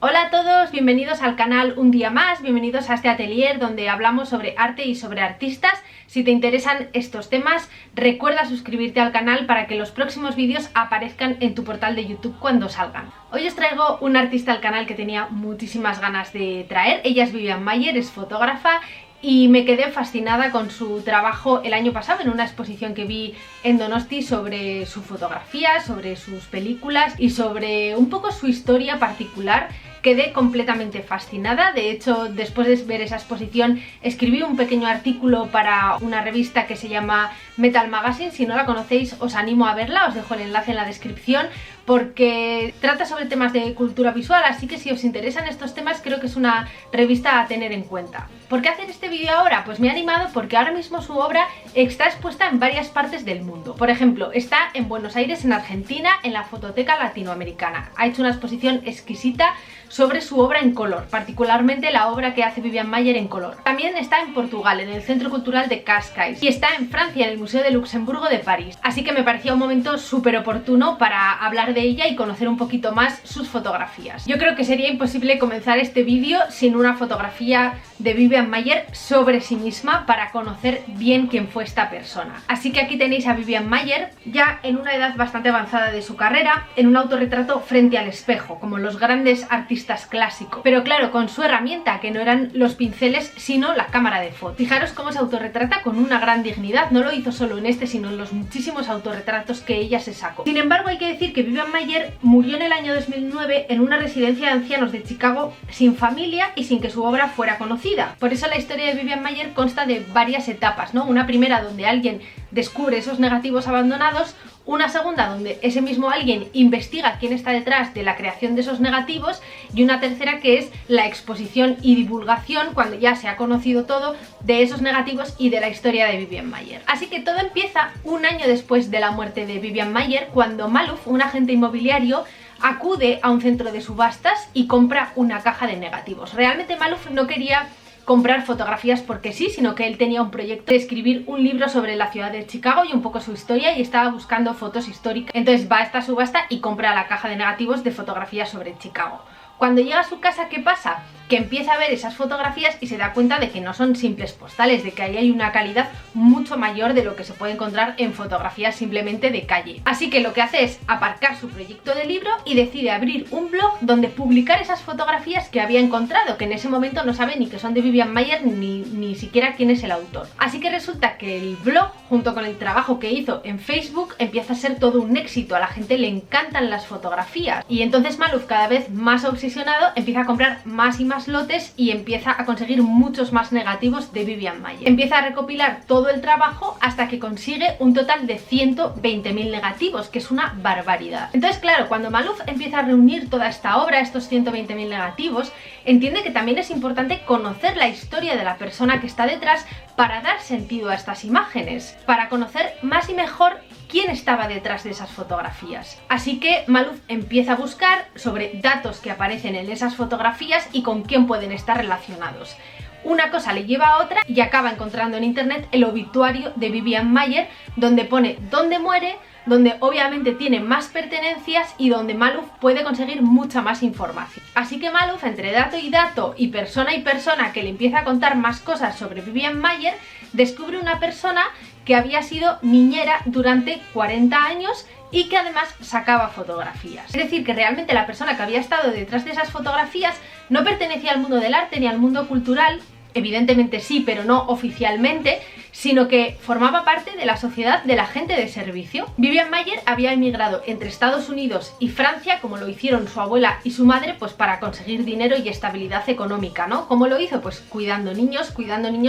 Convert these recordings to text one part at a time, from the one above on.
Hola a todos, bienvenidos al canal un día más, bienvenidos a este atelier donde hablamos sobre arte y sobre artistas. Si te interesan estos temas, recuerda suscribirte al canal para que los próximos vídeos aparezcan en tu portal de YouTube cuando salgan. Hoy os traigo un artista al canal que tenía muchísimas ganas de traer. Ella es Vivian Maier, es fotógrafa y me quedé fascinada con su trabajo el año pasado en una exposición que vi en Donosti sobre su fotografía, sobre sus películas y sobre un poco su historia particular. Quedé completamente fascinada. De hecho, después de ver esa exposición escribí un pequeño artículo para una revista que se llama Metal Magazine. Si no la conocéis os animo a verla, os dejo el enlace en la descripción, porque trata sobre temas de cultura visual, así que si os interesan estos temas creo que es una revista a tener en cuenta. ¿Por qué hacer este vídeo ahora? Pues me ha animado porque ahora mismo su obra está expuesta en varias partes del mundo. Por ejemplo, está en Buenos Aires, en Argentina, en la Fototeca Latinoamericana. Ha hecho una exposición exquisita sobre su obra en color, particularmente la obra que hace Vivian Maier en color. También está en Portugal, en el Centro Cultural de Cascais, y está en Francia, en el Museo de Luxemburgo de París. Así que me parecía un momento súper oportuno para hablar de ella y conocer un poquito más sus fotografías. Yo creo que sería imposible comenzar este vídeo sin una fotografía de Vivian Maier sobre sí misma para conocer bien quién fue esta persona. Así que aquí tenéis a Vivian Maier, ya en una edad bastante avanzada de su carrera, en un autorretrato frente al espejo, como los grandes artistas clásicos, pero claro, con su herramienta, que no eran los pinceles sino la cámara de foto. Fijaros cómo se autorretrata con una gran dignidad. No lo hizo solo en este, sino en los muchísimos autorretratos que ella se sacó. Sin embargo, hay que decir que Vivian Maier murió en el año 2009 en una residencia de ancianos de Chicago sin familia y sin que su obra fuera conocida. Por eso la historia de Vivian Maier consta de varias etapas, ¿no? Una primera donde alguien descubre esos negativos abandonados, una segunda donde ese mismo alguien investiga quién está detrás de la creación de esos negativos, y una tercera que es la exposición y divulgación, cuando ya se ha conocido todo de esos negativos y de la historia de Vivian Maier. Así que todo empieza un año después de la muerte de Vivian Maier, cuando Maluf, un agente inmobiliario, acude a un centro de subastas y compra una caja de negativos. Realmente Maluf no quería comprar fotografías porque sí, sino que él tenía un proyecto de escribir un libro sobre la ciudad de Chicago y un poco su historia, y estaba buscando fotos históricas. Entonces va a esta subasta y compra la caja de negativos de fotografías sobre Chicago. Cuando llega a su casa, ¿qué pasa? Que empieza a ver esas fotografías y se da cuenta de que no son simples postales, de que ahí hay una calidad mucho mayor de lo que se puede encontrar en fotografías simplemente de calle. Así que lo que hace es aparcar su proyecto de libro y decide abrir un blog donde publicar esas fotografías que había encontrado, que en ese momento no sabe ni que son de Vivian Maier ni siquiera quién es el autor. Así que resulta que el blog, junto con el trabajo que hizo en Facebook, empieza a ser todo un éxito. A la gente le encantan las fotografías y entonces Maluf, cada vez más obsesionado, empieza a comprar más y más lotes y empieza a conseguir muchos más negativos de Vivian Maier. Empieza a recopilar todo el trabajo hasta que consigue un total de 120.000 negativos, que es una barbaridad. Entonces, claro, cuando Maluf empieza a reunir toda esta obra, estos 120.000 negativos, entiende que también es importante conocer la historia de la persona que está detrás para dar sentido a estas imágenes, para conocer más y mejor quién estaba detrás de esas fotografías. Así que Maluf empieza a buscar sobre datos que aparecen en esas fotografías y con quién pueden estar relacionados. Una cosa le lleva a otra y acaba encontrando en internet el obituario de Vivian Maier, donde pone dónde muere, donde obviamente tiene más pertenencias y donde Maluf puede conseguir mucha más información. Así que Maluf, entre dato y persona que le empieza a contar más cosas sobre Vivian Maier, descubre una persona que había sido niñera durante 40 años y que además sacaba fotografías. Es decir, que realmente la persona que había estado detrás de esas fotografías no pertenecía al mundo del arte ni al mundo cultural, evidentemente sí, pero no oficialmente, sino que formaba parte de la sociedad de la gente de servicio. Vivian Maier había emigrado entre Estados Unidos y Francia, como lo hicieron su abuela y su madre, pues para conseguir dinero y estabilidad económica, ¿no? ¿Cómo lo hizo? Pues cuidando niños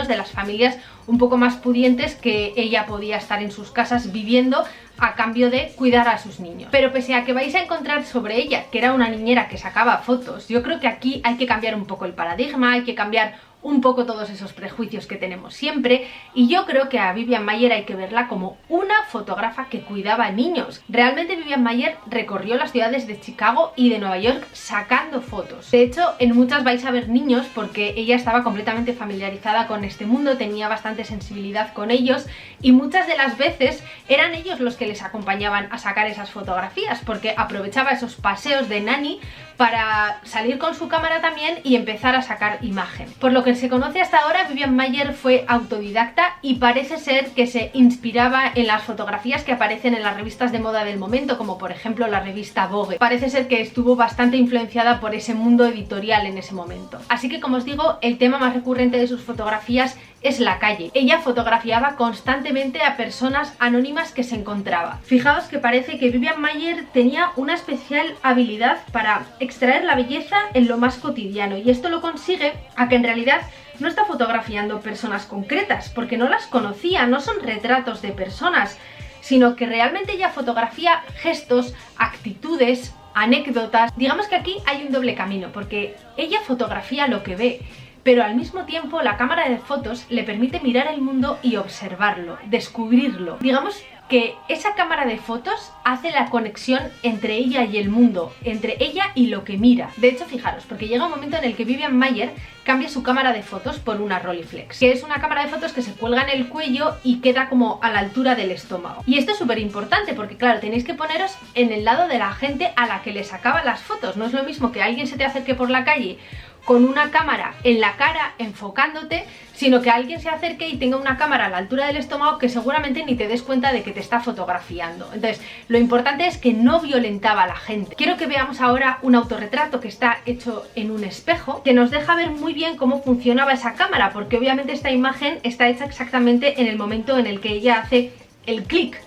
de las familias un poco más pudientes que ella podía estar en sus casas viviendo a cambio de cuidar a sus niños. Pero pese a que vais a encontrar sobre ella que era una niñera que sacaba fotos, yo creo que aquí hay que cambiar un poco el paradigma, hay que cambiar un poco todos esos prejuicios que tenemos siempre, y yo creo que a Vivian Maier hay que verla como una fotógrafa que cuidaba niños. Realmente Vivian Maier recorrió las ciudades de Chicago y de Nueva York sacando fotos. De hecho, en muchas vais a ver niños porque ella estaba completamente familiarizada con este mundo, tenía bastante sensibilidad con ellos, y muchas de las veces eran ellos los que les acompañaban a sacar esas fotografías, porque aprovechaba esos paseos de nani para salir con su cámara también y empezar a sacar imagen. Por lo que se conoce hasta ahora, Vivian Maier fue autodidacta y parece ser que se inspiraba en las fotografías que aparecen en las revistas de moda del momento, como por ejemplo la revista Vogue. Parece ser que estuvo bastante influenciada por ese mundo editorial en ese momento. Así que, como os digo, el tema más recurrente de sus fotografías es la calle. Ella fotografiaba constantemente a personas anónimas que se encontraba. Fijaos que parece que Vivian Maier tenía una especial habilidad para extraer la belleza en lo más cotidiano, y esto lo consigue a que en realidad no está fotografiando personas concretas, porque no las conocía, no son retratos de personas, sino que realmente ella fotografía gestos, actitudes, anécdotas. Digamos que aquí hay un doble camino, porque ella fotografía lo que ve, pero al mismo tiempo la cámara de fotos le permite mirar el mundo y observarlo, descubrirlo. Digamos que esa cámara de fotos hace la conexión entre ella y el mundo, entre ella y lo que mira. De hecho, fijaros, porque llega un momento en el que Vivian Maier cambia su cámara de fotos por una Rolleiflex, que es una cámara de fotos que se cuelga en el cuello y queda como a la altura del estómago. Y esto es súper importante porque, claro, tenéis que poneros en el lado de la gente a la que le sacaba las fotos. No es lo mismo que alguien se te acerque por la calle con una cámara en la cara enfocándote, sino que alguien se acerque y tenga una cámara a la altura del estómago que seguramente ni te des cuenta de que te está fotografiando. Entonces, lo importante es que no violentaba a la gente. Quiero que veamos ahora un autorretrato que está hecho en un espejo, que nos deja ver muy bien cómo funcionaba esa cámara, porque obviamente esta imagen está hecha exactamente en el momento en el que ella hace el clic.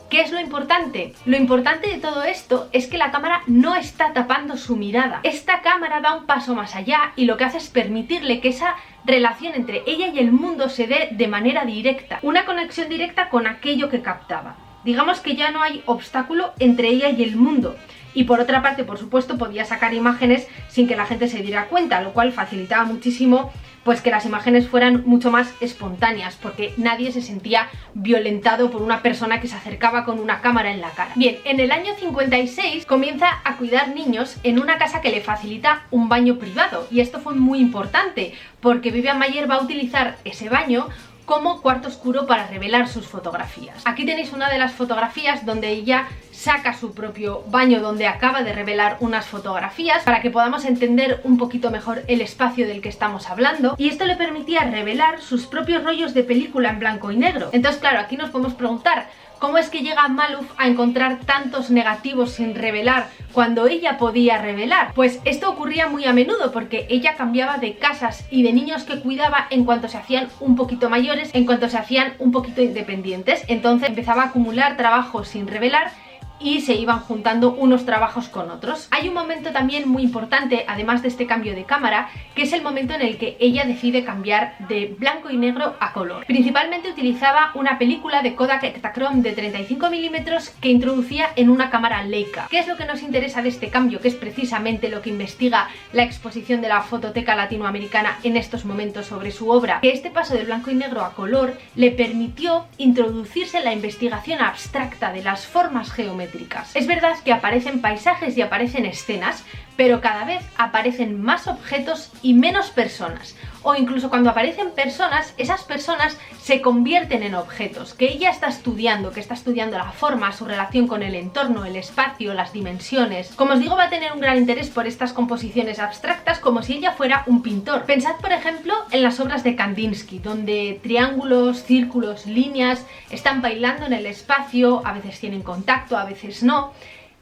¿Qué es lo importante? Lo importante de todo esto es que la cámara no está tapando su mirada. Esta cámara da un paso más allá y lo que hace es permitirle que esa relación entre ella y el mundo se dé de manera directa. Una conexión directa con aquello que captaba. Digamos que ya no hay obstáculo entre ella y el mundo. Y por otra parte, por supuesto, podía sacar imágenes sin que la gente se diera cuenta, lo cual facilitaba muchísimo pues que las imágenes fueran mucho más espontáneas, porque nadie se sentía violentado por una persona que se acercaba con una cámara en la cara. Bien, en el año 56 comienza a cuidar niños en una casa que le facilita un baño privado, y esto fue muy importante porque Vivian Maier va a utilizar ese baño como cuarto oscuro para revelar sus fotografías. Aquí tenéis una de las fotografías donde ella saca su propio baño, donde acaba de revelar unas fotografías, para que podamos entender un poquito mejor el espacio del que estamos hablando, y esto le permitía revelar sus propios rollos de película en blanco y negro. Entonces, claro, aquí nos podemos preguntar, ¿cómo es que llega Maloof a encontrar tantos negativos sin revelar cuando ella podía revelar? Pues esto ocurría muy a menudo porque ella cambiaba de casas y de niños que cuidaba en cuanto se hacían un poquito mayores, en cuanto se hacían un poquito independientes. Entonces empezaba a acumular trabajos sin revelar y se iban juntando unos trabajos con otros. Hay un momento también muy importante, además de este cambio de cámara, que es el momento en el que ella decide cambiar de blanco y negro a color. Principalmente utilizaba una película de Kodak Ektachrome de 35 mm que introducía en una cámara Leica. ¿Qué es lo que nos interesa de este cambio? Que es precisamente lo que investiga la exposición de la Fototeca Latinoamericana en estos momentos sobre su obra, que este paso de blanco y negro a color le permitió introducirse en la investigación abstracta de las formas geométricas. Es verdad que aparecen paisajes y aparecen escenas, pero cada vez aparecen más objetos y menos personas. O incluso cuando aparecen personas, esas personas se convierten en objetos, que ella está estudiando, la forma, su relación con el entorno, el espacio, las dimensiones. Como os digo, va a tener un gran interés por estas composiciones abstractas, como si ella fuera un pintor. Pensad, por ejemplo, en las obras de Kandinsky, donde triángulos, círculos, líneas están bailando en el espacio, a veces tienen contacto, a veces no.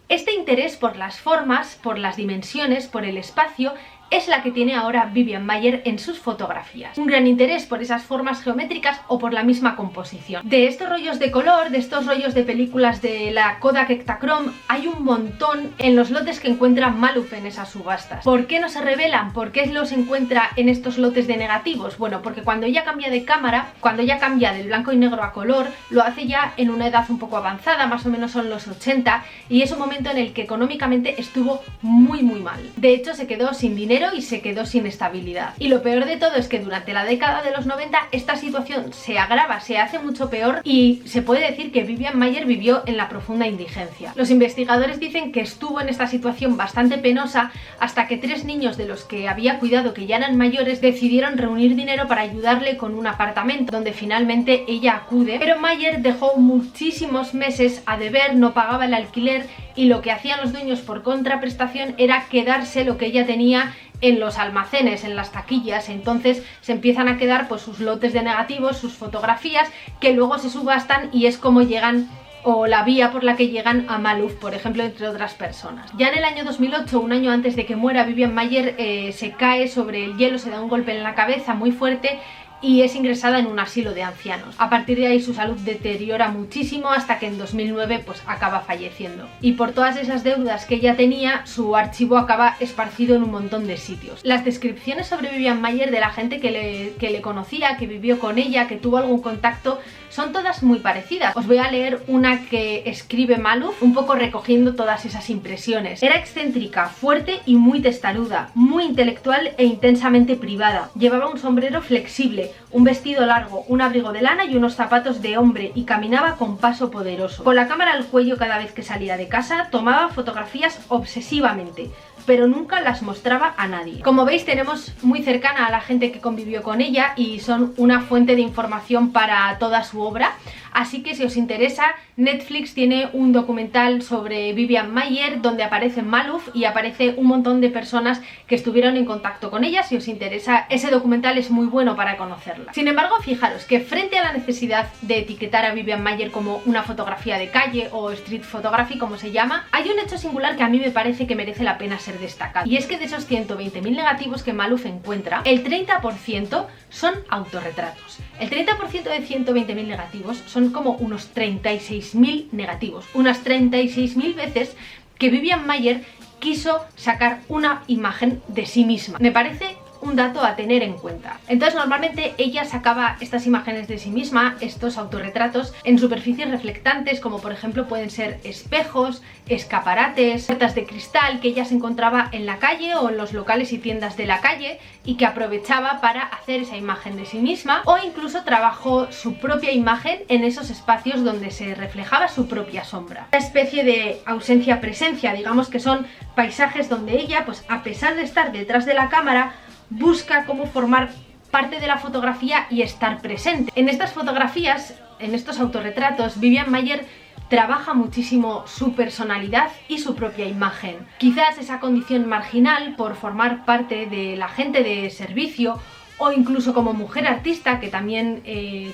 Este interés por las formas, por las dimensiones, por el espacio, es la que tiene ahora Vivian Maier en sus fotografías. Un gran interés por esas formas geométricas o por la misma composición. De estos rollos de color, de estos rollos de películas de la Kodak Ektachrome, hay un montón en los lotes que encuentra Maloof en esas subastas. ¿Por qué no se revelan? ¿Por qué los encuentra en estos lotes de negativos? Bueno, porque cuando ella cambia de cámara, cuando ella cambia del blanco y negro a color, lo hace ya en una edad un poco avanzada, más o menos son los 80, y es un momento en el que económicamente estuvo muy mal. De hecho, se quedó sin dinero y se quedó sin estabilidad. Y lo peor de todo es que durante la década de los 90 esta situación se agrava, se hace mucho peor, y se puede decir que Vivian Maier vivió en la profunda indigencia. Los investigadores dicen que estuvo en esta situación bastante penosa hasta que 3 niños de los que había cuidado, que ya eran mayores, decidieron reunir dinero para ayudarle con un apartamento, donde finalmente ella acude, pero Maier dejó muchísimos meses a deber, no pagaba el alquiler y lo que hacían los dueños por contraprestación era quedarse lo que ella tenía en los almacenes, en las taquillas. Entonces se empiezan a quedar pues sus lotes de negativos, sus fotografías, que luego se subastan y es como llegan, o la vía por la que llegan a Malouf, por ejemplo, entre otras personas. Ya en el año 2008, un año antes de que muera, Vivian Maier se cae sobre el hielo, se da un golpe en la cabeza muy fuerte y es ingresada en un asilo de ancianos. A partir de ahí su salud deteriora muchísimo hasta que en 2009 pues acaba falleciendo. Y por todas esas deudas que ella tenía, su archivo acaba esparcido en un montón de sitios. Las descripciones sobre Vivian Maier de la gente que le conocía, que vivió con ella, que tuvo algún contacto, son todas muy parecidas. Os voy a leer una que escribe Malouf, un poco recogiendo todas esas impresiones. Era excéntrica, fuerte y muy testaruda, muy intelectual e intensamente privada. Llevaba un sombrero flexible, un vestido largo, un abrigo de lana y unos zapatos de hombre y caminaba con paso poderoso. Con la cámara al cuello cada vez que salía de casa, tomaba fotografías obsesivamente, pero nunca las mostraba a nadie. Como veis, tenemos muy cercana a la gente que convivió con ella y son una fuente de información para toda su obra. Así que si os interesa, Netflix tiene un documental sobre Vivian Maier donde aparece Malouf y aparece un montón de personas que estuvieron en contacto con ella. Si os interesa, ese documental es muy bueno para conocerla. Sin embargo, fijaros que frente a la necesidad de etiquetar a Vivian Maier como una fotografía de calle o street photography, como se llama, hay un hecho singular que a mí me parece que merece la pena ser destacado. Y es que de esos 120.000 negativos que Malouf encuentra, el 30% son autorretratos. El 30% de 120.000 negativos son como unos 36.000 negativos, unas 36.000 veces que Vivian Maier quiso sacar una imagen de sí misma. Me parece un dato a tener en cuenta. Entonces normalmente ella sacaba estas imágenes de sí misma, estos autorretratos, en superficies reflectantes, como por ejemplo pueden ser espejos, escaparates, puertas de cristal que ella se encontraba en la calle o en los locales y tiendas de la calle y que aprovechaba para hacer esa imagen de sí misma, o incluso trabajó su propia imagen en esos espacios donde se reflejaba su propia sombra. Una especie de ausencia-presencia, digamos que son paisajes donde ella, pues a pesar de estar detrás de la cámara, busca cómo formar parte de la fotografía y estar presente. En estas fotografías, en estos autorretratos, Vivian Maier trabaja muchísimo su personalidad y su propia imagen. Quizás esa condición marginal por formar parte de la gente de servicio o incluso como mujer artista, que también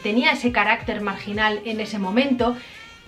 tenía ese carácter marginal en ese momento,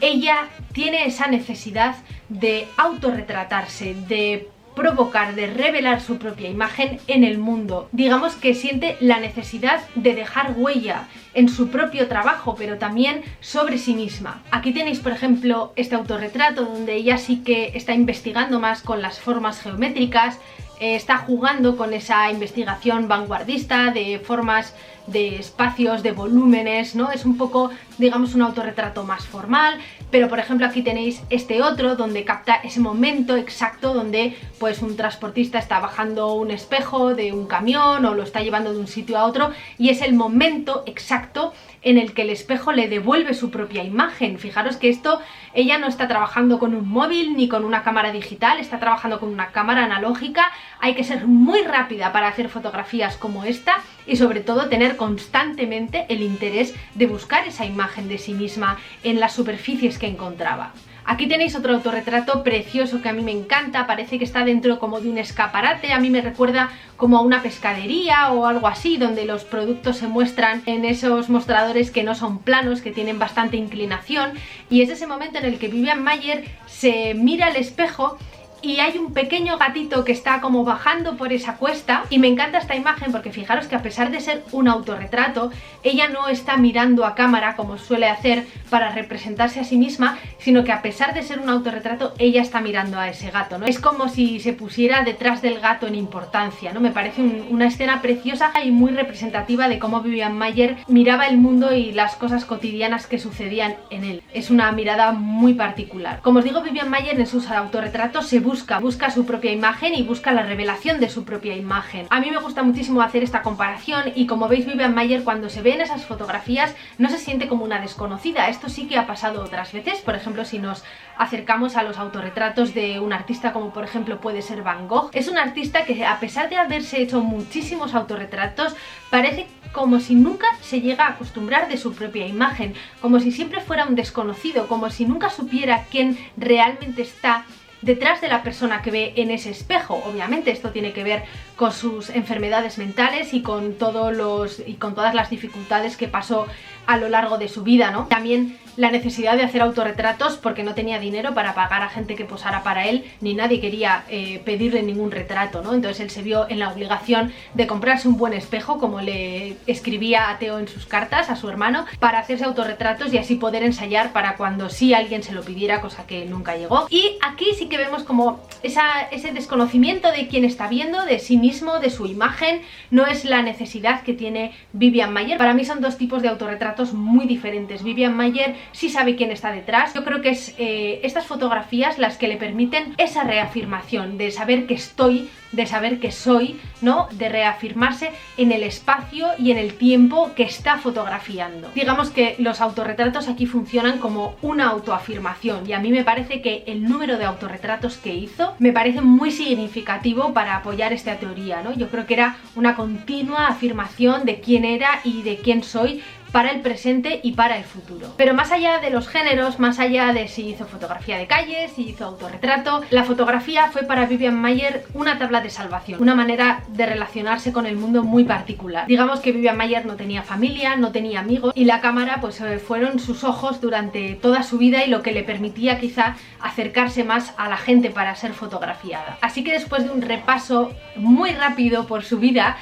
ella tiene esa necesidad de autorretratarse, de provocar, de revelar su propia imagen en el mundo. Digamos que siente la necesidad de dejar huella en su propio trabajo, pero también sobre sí misma. Aquí tenéis, por ejemplo, este autorretrato donde ella sí que está investigando más con las formas geométricas, está jugando con esa investigación vanguardista de formas, de espacios, de volúmenes, ¿no? Es un poco, digamos, un autorretrato más formal, pero por ejemplo aquí tenéis este otro donde capta ese momento exacto donde pues un transportista está bajando un espejo de un camión o lo está llevando de un sitio a otro y es el momento exacto en el que el espejo le devuelve su propia imagen. Fijaros que esto, ella no está trabajando con un móvil ni con una cámara digital, está trabajando con una cámara analógica. Hay que ser muy rápida para hacer fotografías como esta y sobre todo tener constantemente el interés de buscar esa imagen de sí misma en las superficies que encontraba. Aquí tenéis otro autorretrato precioso que a mí me encanta, parece que está dentro como de un escaparate, a mí me recuerda como a una pescadería o algo así, donde los productos se muestran en esos mostradores que no son planos, que tienen bastante inclinación, y es ese momento en el que Vivian Maier se mira al espejo y hay un pequeño gatito que está como bajando por esa cuesta y me encanta esta imagen porque fijaros que a pesar de ser un autorretrato, ella no está mirando a cámara como suele hacer para representarse a sí misma, sino que a pesar de ser un autorretrato, ella está mirando a ese gato, ¿no? Es como si se pusiera detrás del gato en importancia, ¿no? Me parece una escena preciosa y muy representativa de cómo Vivian Maier miraba el mundo y las cosas cotidianas que sucedían en él. Es una mirada muy particular. Como os digo, Vivian Maier en sus autorretratos se busca su propia imagen y busca la revelación de su propia imagen. A mí me gusta muchísimo hacer esta comparación y como veis Vivian Maier cuando se ve en esas fotografías no se siente como una desconocida. Esto sí que ha pasado otras veces, por ejemplo si nos acercamos a los autorretratos de un artista como por ejemplo puede ser Van Gogh. Es un artista que a pesar de haberse hecho muchísimos autorretratos parece como si nunca se llega a acostumbrar de su propia imagen, como si siempre fuera un desconocido, como si nunca supiera quién realmente está detrás de la persona que ve en ese espejo. Obviamente esto tiene que ver con sus enfermedades mentales y con todas las dificultades que pasó a lo largo de su vida, ¿no? También la necesidad de hacer autorretratos porque no tenía dinero para pagar a gente que posara para él, ni nadie quería pedirle ningún retrato, ¿no? Entonces él se vio en la obligación de comprarse un buen espejo, como le escribía a Theo en sus cartas, a su hermano, para hacerse autorretratos y así poder ensayar para cuando sí alguien se lo pidiera, cosa que nunca llegó. Y aquí sí que vemos como ese desconocimiento de quién está viendo, de sí mismo, de su imagen. No es la necesidad que tiene Vivian Maier. Para mí son dos tipos de autorretratos muy diferentes. Vivian Maier sí sabe quién está detrás. Yo creo que es estas fotografías las que le permiten esa reafirmación de saber que estoy, de saber que soy, ¿no? De reafirmarse en el espacio y en el tiempo que está fotografiando. Digamos que los autorretratos aquí funcionan como una autoafirmación y a mí me parece que el número de autorretratos que hizo me parece muy significativo para apoyar esta teoría, ¿no? Yo creo que era una continua afirmación de quién era y de quién soy para el presente y para el futuro. Pero más allá de los géneros, más allá de si hizo fotografía de calle, si hizo autorretrato, la fotografía fue para Vivian Maier una tabla de salvación, una manera de relacionarse con el mundo muy particular. Digamos que Vivian Maier no tenía familia, no tenía amigos y la cámara pues fueron sus ojos durante toda su vida y lo que le permitía quizá acercarse más a la gente para ser fotografiada. Así que después de un repaso muy rápido por su vida,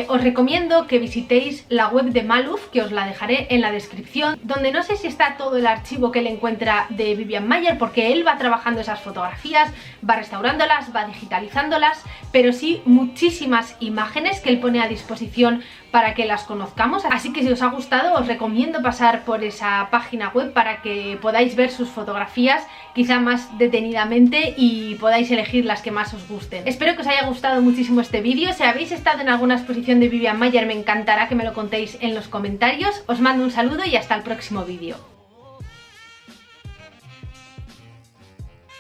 os recomiendo que visitéis la web de Maloof, que os la dejaré en la descripción, donde no sé si está todo el archivo que él encuentra de Vivian Maier, porque él va trabajando esas fotografías, va restaurándolas, va digitalizándolas, pero sí muchísimas imágenes que él pone a disposición para que las conozcamos. Así que si os ha gustado os recomiendo pasar por esa página web para que podáis ver sus fotografías quizá más detenidamente y podáis elegir las que más os gusten. Espero que os haya gustado muchísimo este vídeo. Si habéis estado en alguna exposición de Vivian Maier me encantará que me lo contéis en los comentarios. Os mando un saludo y hasta el próximo vídeo.